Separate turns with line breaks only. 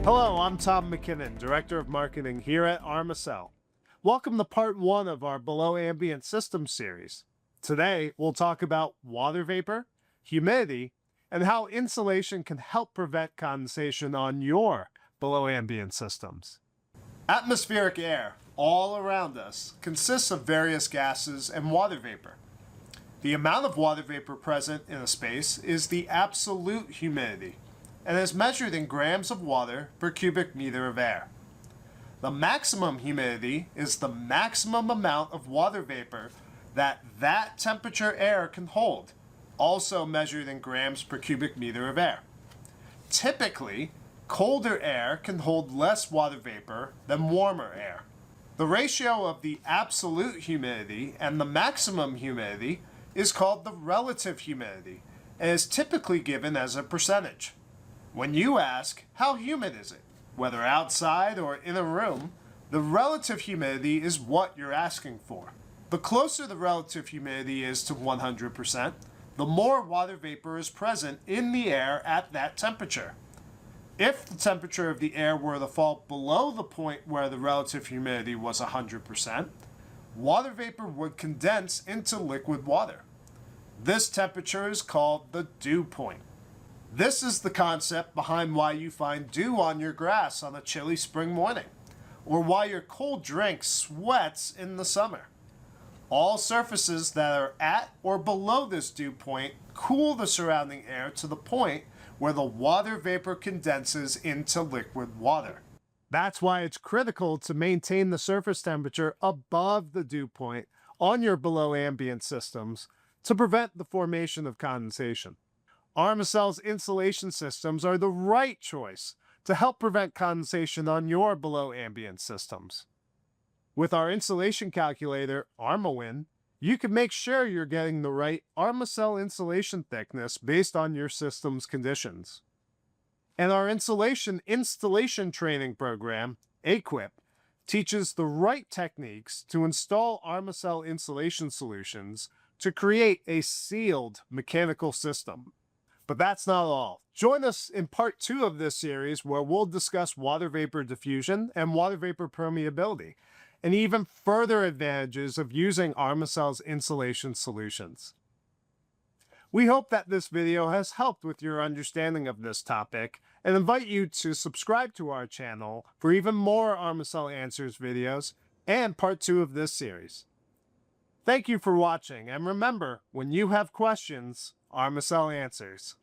Hello, I'm Tom MacKinnon, Director of Marketing here at Armacell. Welcome to part 1 of our Below Ambient Systems series. Today, we'll talk about water vapor, humidity, and how insulation can help prevent condensation on your below ambient systems. Atmospheric air, all around us, consists of various gases and water vapor. The amount of water vapor present in a space is the absolute humidity, and is measured in grams of water per cubic meter of air. The maximum humidity is the maximum amount of water vapor that temperature air can hold, also measured in grams per cubic meter of air. Typically, colder air can hold less water vapor than warmer air. The ratio of the absolute humidity and the maximum humidity is called the relative humidity and is typically given as a percentage. When you ask, how humid is it, whether outside or in a room, the relative humidity is what you're asking for. The closer the relative humidity is to 100%, the more water vapor is present in the air at that temperature. If the temperature of the air were to fall below the point where the relative humidity was 100%, water vapor would condense into liquid water. This temperature is called the dew point. This is the concept behind why you find dew on your grass on a chilly spring morning, or why your cold drink sweats in the summer. All surfaces that are at or below this dew point cool the surrounding air to the point where the water vapor condenses into liquid water. That's why it's critical to maintain the surface temperature above the dew point on your below ambient systems to prevent the formation of condensation. Armacell's insulation systems are the right choice to help prevent condensation on your below ambient systems. With our insulation calculator, ArmaWin, you can make sure you're getting the right Armacell insulation thickness based on your system's conditions. And our insulation installation training program, AQIP, teaches the right techniques to install Armacell insulation solutions to create a sealed mechanical system. But that's not all. Join us in part 2 of this series where we'll discuss water vapor diffusion and water vapor permeability, and even further advantages of using Armacell's insulation solutions. We hope that this video has helped with your understanding of this topic and invite you to subscribe to our channel for even more Armacell Answers videos and part 2 of this series. Thank you for watching, and remember, when you have questions, Armacell answers.